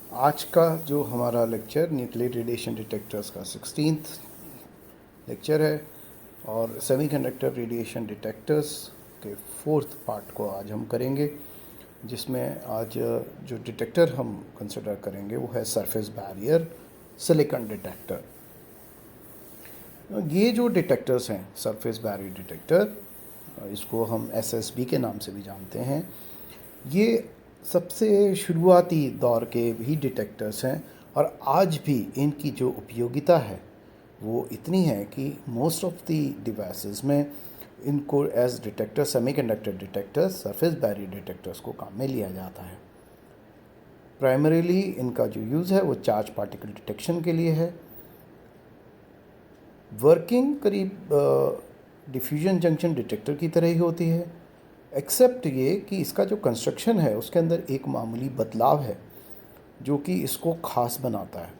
आज का जो हमारा लेक्चर न्यूक्लियर रेडिएशन डिटेक्टर्स का 16th लेक्चर है और सेमीकंडक्टर रेडिएशन डिटेक्टर्स के 4th पार्ट को आज हम करेंगे, जिसमें आज जो डिटेक्टर हम कंसिडर करेंगे वो है सरफेस बैरियर सिलिकॉन डिटेक्टर। ये जो डिटेक्टर्स हैं सरफेस बैरियर डिटेक्टर, इसको हम एसएसबी के नाम से भी जानते हैं। ये सबसे शुरुआती दौर के भी डिटेक्टर्स हैं और आज भी इनकी जो उपयोगिता है वो इतनी है कि मोस्ट ऑफ द डिवाइसेस में इनको as detector, semiconductor detectors, surface barrier detectors को काम में लिया जाता है। प्राइमरीली इनका जो यूज़ है वो चार्ज पार्टिकल डिटेक्शन के लिए है। वर्किंग करीब डिफ्यूजन जंक्शन डिटेक्टर की तरह ही होती है, एक्सेप्ट ये कि इसका जो कंस्ट्रक्शन है उसके अंदर एक मामूली बदलाव है जो कि इसको ख़ास बनाता है।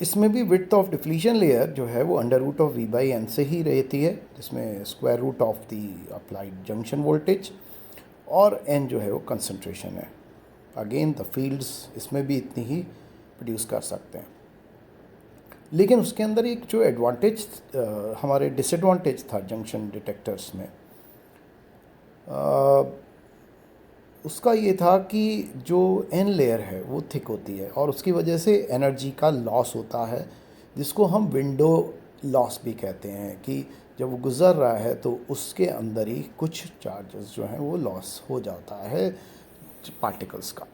इसमें भी विड्थ ऑफ डिफ्लीशन लेयर जो है वो under root of V by N से ही रहती है, जिसमें square root of the applied junction voltage और एन जो है वो कंसंट्रेशन है। अगेन द फील्ड्स इसमें भी इतनी ही प्रोड्यूस कर सकते हैं, लेकिन उसके अंदर एक जो एडवांटेज हमारे डिसएडवांटेज था जंक्शन डिटेक्टर्स में, उसका ये था कि जो एन लेयर है वो थिक होती है और उसकी वजह से एनर्जी का लॉस होता है, जिसको हम विंडो लॉस भी कहते हैं कि जब वो गुज़र रहा है तो उसके अंदर ही कुछ चार्जेस जो हैं वो लॉस हो जाता है पार्टिकल्स का।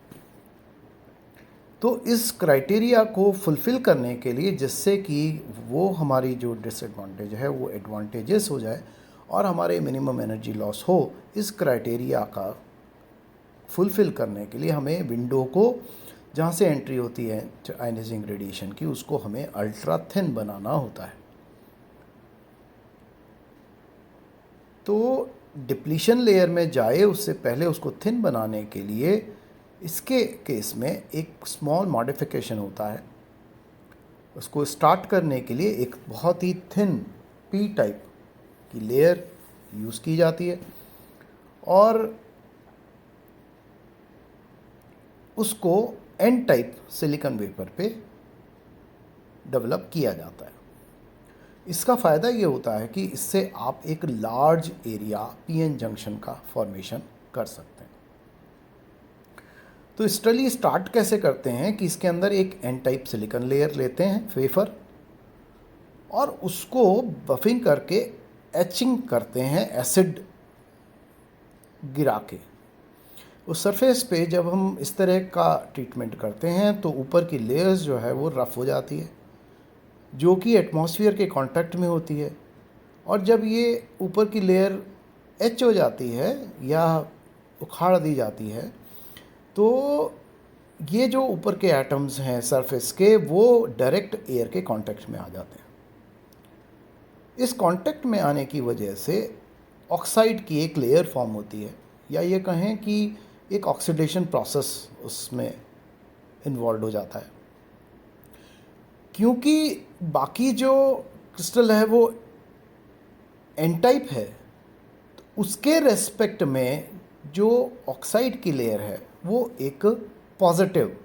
तो इस क्राइटेरिया को फुलफ़िल करने के लिए, जिससे कि वो हमारी जो डिसएडवांटेज है वो एडवांटेजेस हो जाए और हमारे मिनिमम एनर्जी लॉस हो, इस क्राइटेरिया का फुलफ़िल करने के लिए हमें विंडो को, जहाँ से एंट्री होती है आयनाइजिंग रेडिएशन की, उसको हमें अल्ट्रा थिन बनाना होता है। तो डिप्लीशन लेयर में जाए उससे पहले उसको थिन बनाने के लिए इसके केस में एक स्मॉल मॉडिफिकेशन होता है। उसको स्टार्ट करने के लिए एक बहुत ही थिन पी टाइप की लेयर यूज़ की जाती है और उसको एन टाइप सिलिकॉन वेपर पे डेवलप किया जाता है। इसका फ़ायदा ये होता है कि इससे आप एक लार्ज एरिया पीएन जंक्शन का फॉर्मेशन कर सकते हैं। तो स्टडी स्टार्ट कैसे करते हैं कि इसके अंदर एक एन टाइप सिलिकॉन लेयर लेते हैं वेफर और उसको बफिंग करके एचिंग करते हैं एसिड गिरा के। उस सरफेस पे जब हम इस तरह का ट्रीटमेंट करते हैं तो ऊपर की लेयर्स जो है वो रफ़ हो जाती है, जो कि एटमॉस्फेयर के कांटेक्ट में होती है, और जब ये ऊपर की लेयर एच हो जाती है या उखाड़ दी जाती है तो ये जो ऊपर के एटम्स हैं सरफेस के वो डायरेक्ट एयर के कांटेक्ट में आ जाते हैं। इस कांटेक्ट में आने की वजह से ऑक्साइड की एक लेयर फॉर्म होती है, या ये कहें कि एक ऑक्सीडेशन प्रोसेस उसमें इन्वॉल्व हो जाता है। क्योंकि बाकी जो क्रिस्टल है वो एन टाइप है, तो उसके रेस्पेक्ट में जो ऑक्साइड की लेयर है वो एक पॉजिटिव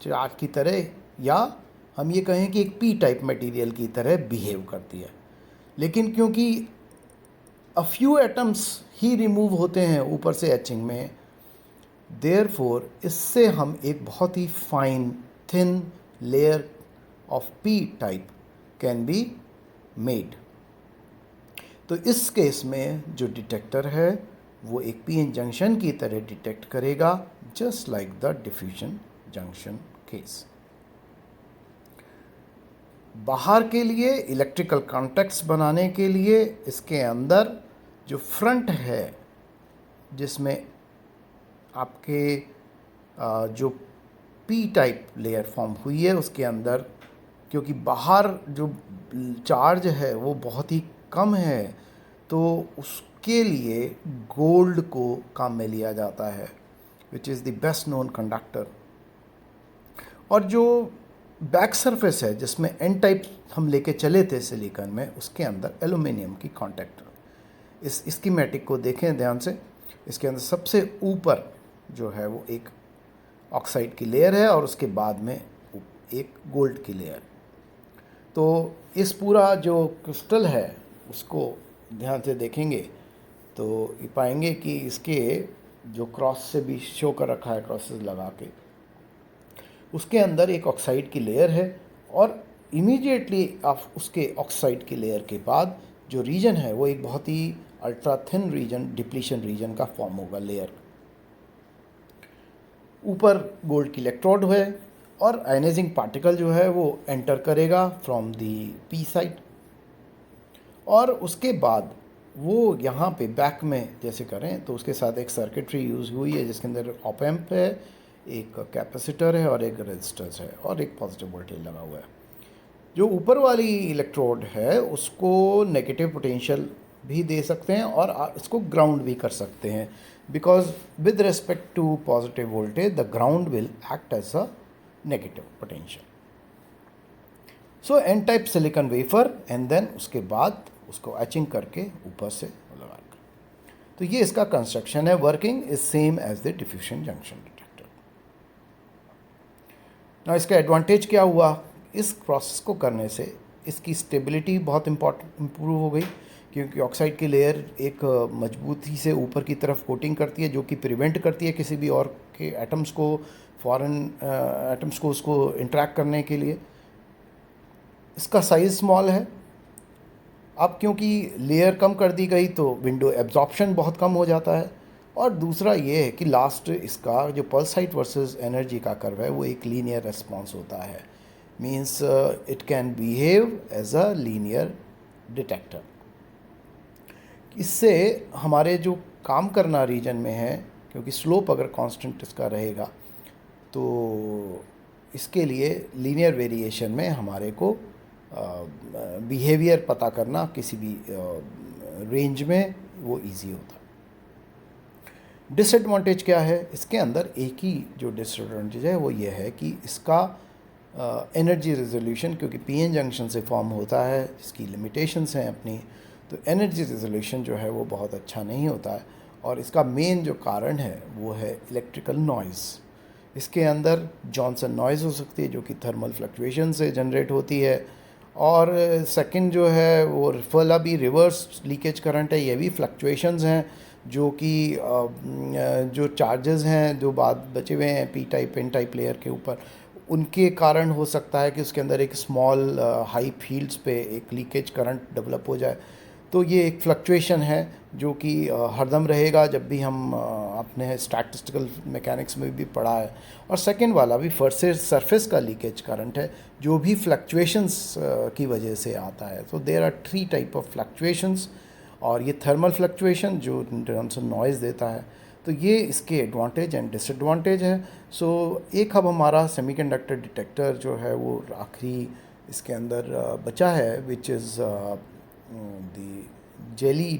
चार्ज की तरह, या हम ये कहें कि एक पी टाइप मटेरियल की तरह बिहेव करती है। लेकिन क्योंकि a few atoms he remove होते हैं ऊपर से एचिंग में, देयरफॉर इससे हम एक बहुत ही fine thin layer of P type can be made. तो इस केस में जो डिटेक्टर है वो एक पीएन जंक्शन की तरह डिटेक्ट करेगा, just like the diffusion junction case. बाहर के लिए इलेक्ट्रिकल कॉन्टैक्ट्स बनाने के लिए इसके अंदर जो फ्रंट है, जिसमें आपके जो पी टाइप लेयर फॉर्म हुई है उसके अंदर, क्योंकि बाहर जो चार्ज है वो बहुत ही कम है, तो उसके लिए गोल्ड को काम में लिया जाता है, which is the best known conductor. और जो बैक सरफेस है जिसमें एन टाइप हम लेके चले थे सिलिकॉन में, उसके अंदर एल्युमिनियम की कॉन्टैक्टर। इस स्कीमेटिक को देखें ध्यान से। इसके अंदर सबसे ऊपर जो है वो एक ऑक्साइड की लेयर है और उसके बाद में एक गोल्ड की लेयर। तो इस पूरा जो क्रिस्टल है उसको ध्यान से देखेंगे तो ये पाएंगे कि इसके जो क्रॉस से भी शो कर रखा है, क्रॉसेस लगा के, उसके अंदर एक ऑक्साइड की लेयर है और इमीडिएटली आप उसके ऑक्साइड की लेयर के बाद जो रीजन है वो एक बहुत ही ultra thin region, depletion region का फॉर्म होगा लेयर। ऊपर गोल्ड की इलेक्ट्रोड है और आयनाइजिंग पार्टिकल जो है वो एंटर करेगा फ्रॉम दी पी साइड और उसके बाद वो यहाँ पे बैक में जैसे करें तो उसके साथ एक सर्किटरी यूज़ हुई है जिसके अंदर ऑप एम्प है, एक कैपेसिटर है और एक रेजिस्टर्स है और एक पॉजिटिव वोल्टेज लगा हुआ है। जो ऊपर वाली इलेक्ट्रोड है उसको नेगेटिव पोटेंशियल भी दे सकते हैं और इसको ग्राउंड भी कर सकते हैं, because with respect to positive voltage the ground will act as a negative potential. So N type silicon wafer and then उसके बाद उसको एचिंग करके ऊपर से लगा कर, तो ये इसका कंस्ट्रक्शन है। Working is same as the diffusion junction detector. ना इसका एडवांटेज क्या हुआ, इस प्रोसेस को करने से इसकी स्टेबिलिटी बहुत इम्प्रूव हो गई, क्योंकि ऑक्साइड की लेयर एक मजबूती से ऊपर की तरफ कोटिंग करती है जो कि प्रिवेंट करती है किसी भी और के एटम्स को, फॉरेन एटम्स को उसको इंटरेक्ट करने के लिए। इसका साइज़ स्मॉल है। अब क्योंकि लेयर कम कर दी गई तो विंडो एब्जॉर्प्शन बहुत कम हो जाता है। और दूसरा ये है कि लास्ट इसका जो पल्स हाइट वर्सेस एनर्जी का कर्व है वो एक लीनियर रेस्पॉन्स होता है, means it can behave as a linear detector. इससे हमारे जो काम करना रीजन में है, क्योंकि स्लोप अगर कांस्टेंट इसका रहेगा तो इसके लिए लीनियर वेरिएशन में हमारे को बिहेवियर पता करना किसी भी रेंज में वो इजी होता है। डिसएडवांटेज क्या है, इसके अंदर एक ही जो डिसएडवांटेज है वो ये है कि इसका एनर्जी रेजोल्यूशन, क्योंकि पीएन जंक्शन से फॉर्म होता है जिसकी लिमिटेशंस हैं अपनी, तो एनर्जी रेजोल्यूशन जो है वो बहुत अच्छा नहीं होता है। और इसका मेन जो कारण है वो है इलेक्ट्रिकल नॉइज़। इसके अंदर जॉनसन नॉइज़ हो सकती है जो कि थर्मल फ्लक्चुएशन से जनरेट होती है, और सेकंड जो है वो फला भी रिवर्स लीकेज करंट है, ये भी फ्लक्चुएशंस हैं जो कि जो चार्जेस हैं जो बाद बचे हुए हैं P type N type layer के ऊपर, उनके कारण हो सकता है कि उसके अंदर एक स्मॉल हाई फील्ड्स पे एक लीकेज करंट डेवलप हो जाए। तो ये एक फ्लक्चुएशन है जो कि हरदम रहेगा, जब भी हम अपने स्टैटिस्टिकल मैकेनिक्स में भी पढ़ा है। और सेकंड वाला भी सरफेस का लीकेज करंट है जो भी फ्लक्चुएशंस की वजह से आता है। तो there are 3 type of fluctuations, और ये थर्मल फ्लक्चुएशन जो टर्म्स ऑफ नॉइज़ देता है। तो ये इसके एडवांटेज एंड डिसएडवांटेज है। सो एक अब हमारा सेमीकंडक्टर डिटेक्टर जो है वो आखिरी इसके अंदर बचा है, विच इज़ द जेली